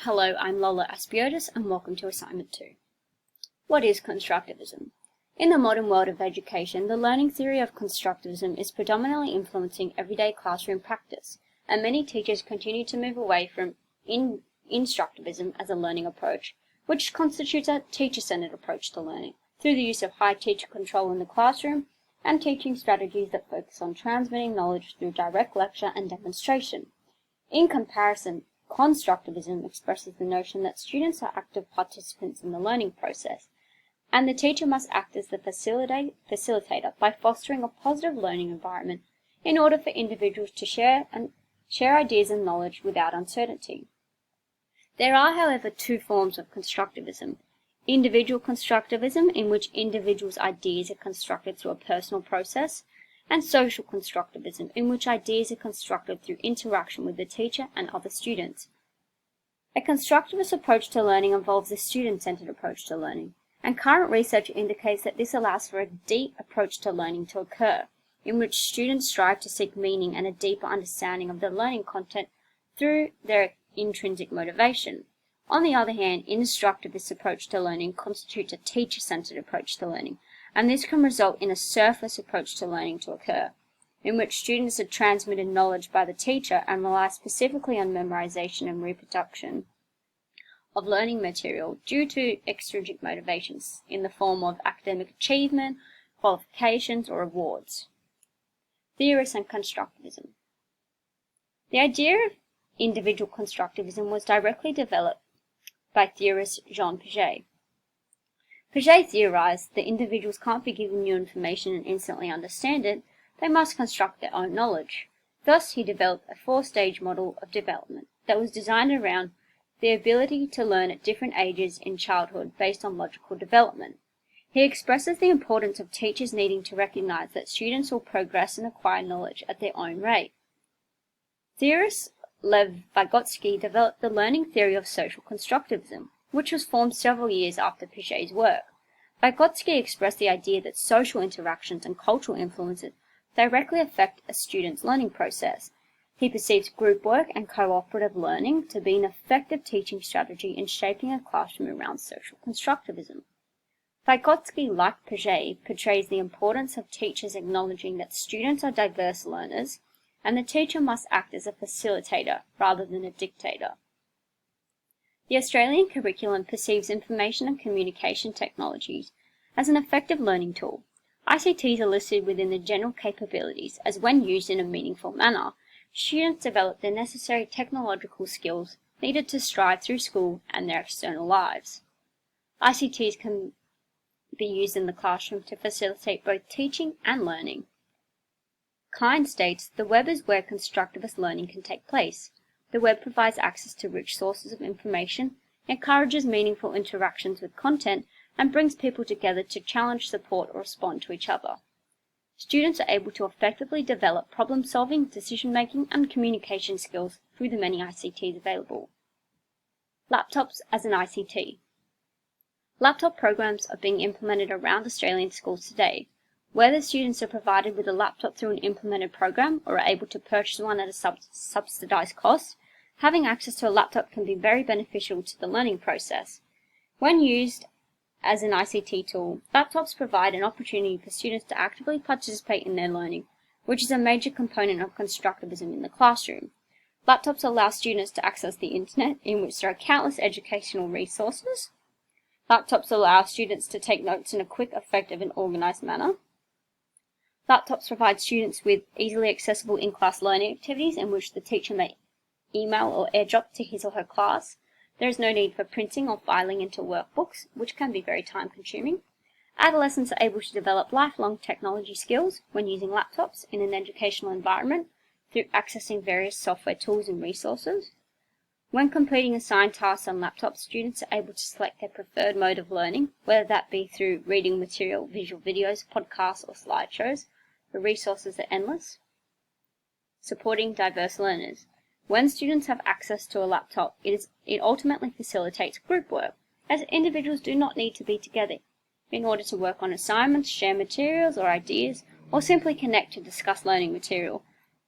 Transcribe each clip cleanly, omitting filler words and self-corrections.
Hello, I'm Lola Aspiotis and welcome to Assignment 2. What is constructivism? In the modern world of education, the learning theory of constructivism is predominantly influencing everyday classroom practice, and many teachers continue to move away from instructivism as a learning approach, which constitutes a teacher-centered approach to learning, through the use of high teacher control in the classroom and teaching strategies that focus on transmitting knowledge through direct lecture and demonstration. In comparison, constructivism expresses the notion that students are active participants in the learning process, and the teacher must act as the facilitator by fostering a positive learning environment in order for individuals to share ideas and knowledge without uncertainty. There are, however, two forms of constructivism: individual constructivism, in which individuals' ideas are constructed through a personal process, and social constructivism, in which ideas are constructed through interaction with the teacher and other students. A constructivist approach to learning involves a student-centered approach to learning, and current research indicates that this allows for a deep approach to learning to occur, in which students strive to seek meaning and a deeper understanding of the learning content through their intrinsic motivation. On the other hand, instructivist approach to learning constitutes a teacher-centered approach to learning, and this can result in a surface approach to learning to occur, in which students are transmitted knowledge by the teacher and rely specifically on memorization and reproduction of learning material due to extrinsic motivations in the form of academic achievement, qualifications, or awards. Theorists and Constructivism. The idea of individual constructivism was directly developed by theorist Jean Piaget. Piaget theorized that individuals can't be given new information and instantly understand it, they must construct their own knowledge. Thus, he developed a four-stage model of development that was designed around the ability to learn at different ages in childhood based on logical development. He expresses the importance of teachers needing to recognize that students will progress and acquire knowledge at their own rate. Theorist Lev Vygotsky developed the learning theory of social constructivism, which was formed several years after Piaget's work. Vygotsky expressed the idea that social interactions and cultural influences directly affect a student's learning process. He perceives group work and cooperative learning to be an effective teaching strategy in shaping a classroom around social constructivism. Vygotsky, like Piaget, portrays the importance of teachers acknowledging that students are diverse learners, and the teacher must act as a facilitator rather than a dictator. The Australian curriculum perceives information and communication technologies as an effective learning tool. ICTs are listed within the general capabilities as, when used in a meaningful manner, students develop the necessary technological skills needed to strive through school and their external lives. ICTs can be used in the classroom to facilitate both teaching and learning. Kind states, "The web is where constructivist learning can take place. The web provides access to rich sources of information, encourages meaningful interactions with content, and brings people together to challenge, support, or respond to each other. Students are able to effectively develop problem-solving, decision-making, and communication skills through the many ICTs available." Laptops as an ICT. Laptop programs are being implemented around Australian schools today. Whether students are provided with a laptop through an implemented program or are able to purchase one at a subsidised cost, having access to a laptop can be very beneficial to the learning process. When used as an ICT tool, laptops provide an opportunity for students to actively participate in their learning, which is a major component of constructivism in the classroom. Laptops allow students to access the internet, in which there are countless educational resources. Laptops allow students to take notes in a quick, effective, and organized manner. Laptops provide students with easily accessible in-class learning activities in which the teacher may email or airdrop to his or her class. There is no need for printing or filing into workbooks, which can be very time-consuming. Adolescents are able to develop lifelong technology skills when using laptops in an educational environment through accessing various software tools and resources. When completing assigned tasks on laptops, students are able to select their preferred mode of learning, whether that be through reading material, visual videos, podcasts, or slideshows. The resources are endless. Supporting diverse learners. When students have access to a laptop, it ultimately facilitates group work, as individuals do not need to be together in order to work on assignments, share materials or ideas, or simply connect to discuss learning material.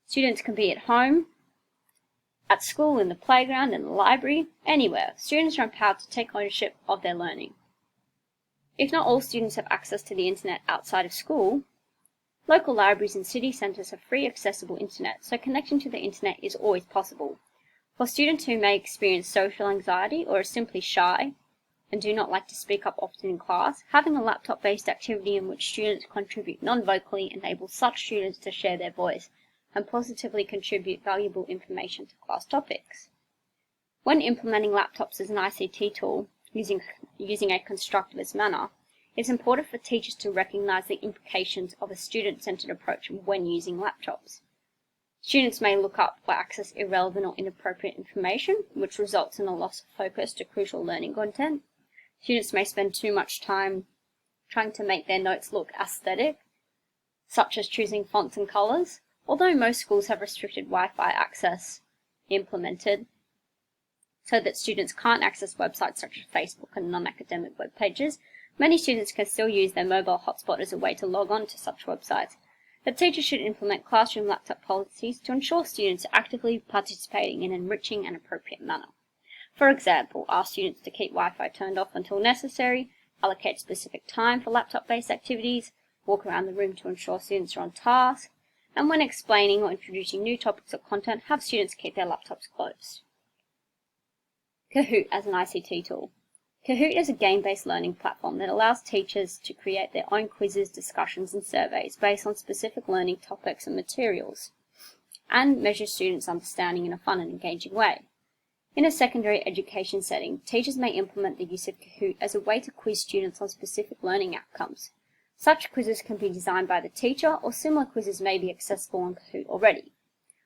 Students can be at home At school, in the playground, in the library, anywhere, students are empowered to take ownership of their learning. If not all students have access to the internet outside of school, local libraries and city centres have free accessible internet, so connection to the internet is always possible. For students who may experience social anxiety or are simply shy and do not like to speak up often in class, having a laptop-based activity in which students contribute non-vocally enables such students to share their voice and positively contribute valuable information to class topics. When implementing laptops as an ICT tool, using a constructivist manner, it's important for teachers to recognise the implications of a student-centred approach when using laptops. Students may look up or access irrelevant or inappropriate information, which results in a loss of focus to crucial learning content. Students may spend too much time trying to make their notes look aesthetic, such as choosing fonts and colours. Although most schools have restricted Wi-Fi access implemented so that students can't access websites such as Facebook and non-academic web pages, many students can still use their mobile hotspot as a way to log on to such websites. The teacher should implement classroom laptop policies to ensure students are actively participating in an enriching and appropriate manner. For example, ask students to keep Wi-Fi turned off until necessary, allocate specific time for laptop-based activities, walk around the room to ensure students are on task, and when explaining or introducing new topics or content, have students keep their laptops closed. Kahoot as an ICT tool. Kahoot is a game-based learning platform that allows teachers to create their own quizzes, discussions, and surveys based on specific learning topics and materials, and measures students' understanding in a fun and engaging way. In a secondary education setting, teachers may implement the use of Kahoot as a way to quiz students on specific learning outcomes. Such quizzes can be designed by the teacher, or similar quizzes may be accessible on Kahoot already.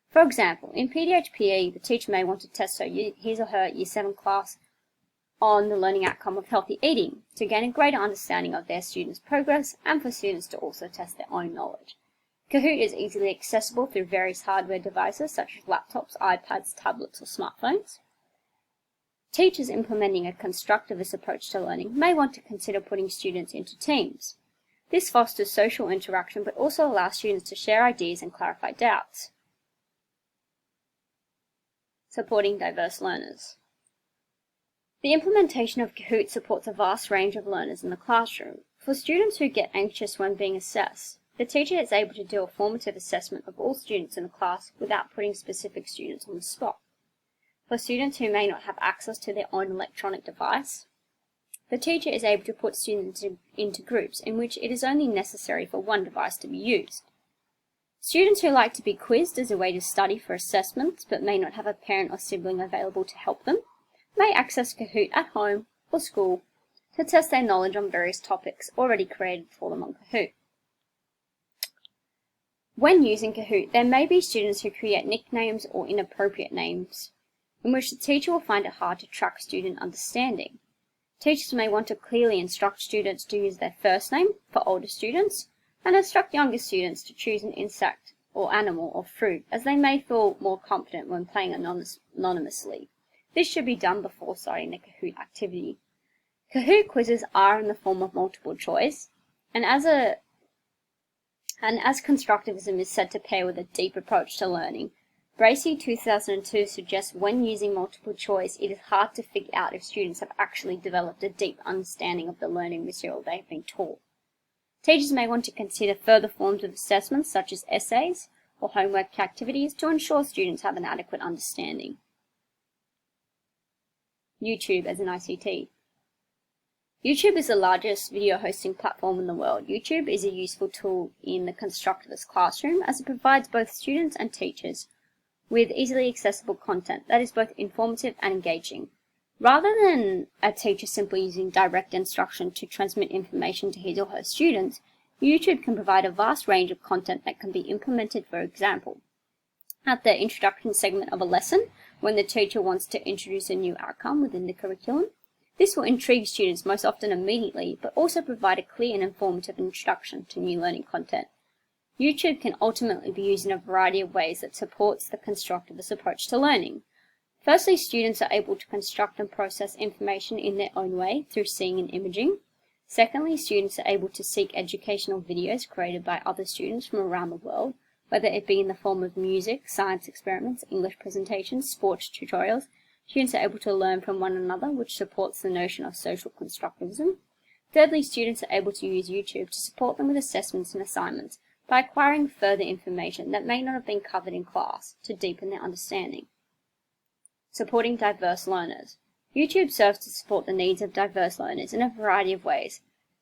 For example, in PDHPE, the teacher may want to test his or her Year 7 class on the learning outcome of healthy eating to gain a greater understanding of their students' progress and for students to also test their own knowledge. Kahoot is easily accessible through various hardware devices such as laptops, iPads, tablets, or smartphones. Teachers implementing a constructivist approach to learning may want to consider putting students into teams. This fosters social interaction but also allows students to share ideas and clarify doubts. Supporting diverse learners. The implementation of Kahoot supports a vast range of learners in the classroom. For students who get anxious when being assessed, the teacher is able to do a formative assessment of all students in the class without putting specific students on the spot. For students who may not have access to their own electronic device, the teacher is able to put students into groups in which it is only necessary for one device to be used. Students who like to be quizzed as a way to study for assessments but may not have a parent or sibling available to help them may access Kahoot at home or school to test their knowledge on various topics already created for them on Kahoot. When using Kahoot, there may be students who create nicknames or inappropriate names, in which the teacher will find it hard to track student understanding. Teachers may want to clearly instruct students to use their first name for older students and instruct younger students to choose an insect or animal or fruit, as they may feel more confident when playing anonymously. This should be done before starting the Kahoot activity. Kahoot quizzes are in the form of multiple choice, and as constructivism is said to pair with a deep approach to learning, Bracey 2002 suggests when using multiple choice, it is hard to figure out if students have actually developed a deep understanding of the learning material they have been taught. Teachers may want to consider further forms of assessments such as essays or homework activities to ensure students have an adequate understanding. YouTube as an ICT. YouTube is the largest video hosting platform in the world. YouTube is a useful tool in the constructivist classroom as it provides both students and teachers with easily accessible content that is both informative and engaging. Rather than a teacher simply using direct instruction to transmit information to his or her students, YouTube can provide a vast range of content that can be implemented. For example, at the introduction segment of a lesson, when the teacher wants to introduce a new outcome within the curriculum, this will intrigue students most often immediately, but also provide a clear and informative introduction to new learning content. YouTube can ultimately be used in a variety of ways that supports the constructivist approach to learning. Firstly, students are able to construct and process information in their own way through seeing and imaging. Secondly, students are able to seek educational videos created by other students from around the world, whether it be in the form of music, science experiments, English presentations, sports tutorials. Students are able to learn from one another, which supports the notion of social constructivism. Thirdly, students are able to use YouTube to support them with assessments and assignments by acquiring further information that may not have been covered in class to deepen their understanding. Supporting diverse learners. YouTube serves to support the needs of diverse learners in a variety of ways.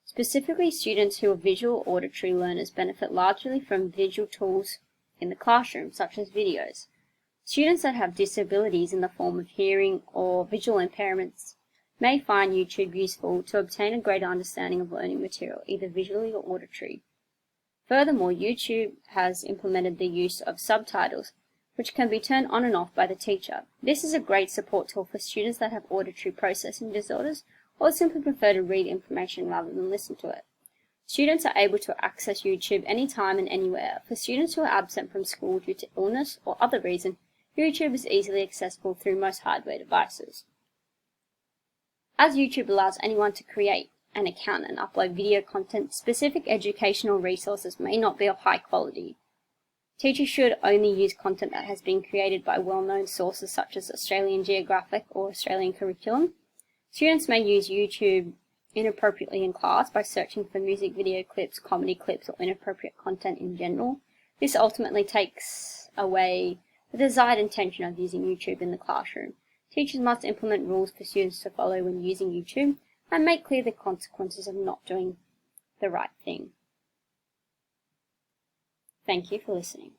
Specifically, students who are visual or auditory learners benefit largely from visual tools in the classroom, such as videos. Students that have disabilities in the form of hearing or visual impairments may find YouTube useful to obtain a greater understanding of learning material, either visually or auditory. Furthermore, YouTube has implemented the use of subtitles, which can be turned on and off by the teacher. This is a great support tool for students that have auditory processing disorders or simply prefer to read information rather than listen to it. Students are able to access YouTube anytime and anywhere. For students who are absent from school due to illness or other reason, YouTube is easily accessible through most hardware devices. As YouTube allows anyone to create an account and upload video content, specific educational resources may not be of high quality. Teachers should only use content that has been created by well-known sources such as Australian Geographic or Australian Curriculum. Students may use YouTube inappropriately in class by searching for music video clips, comedy clips, or inappropriate content in general. This ultimately takes away the desired intention of using YouTube in the classroom. Teachers must implement rules for students to follow when using YouTube and make clear the consequences of not doing the right thing. Thank you for listening.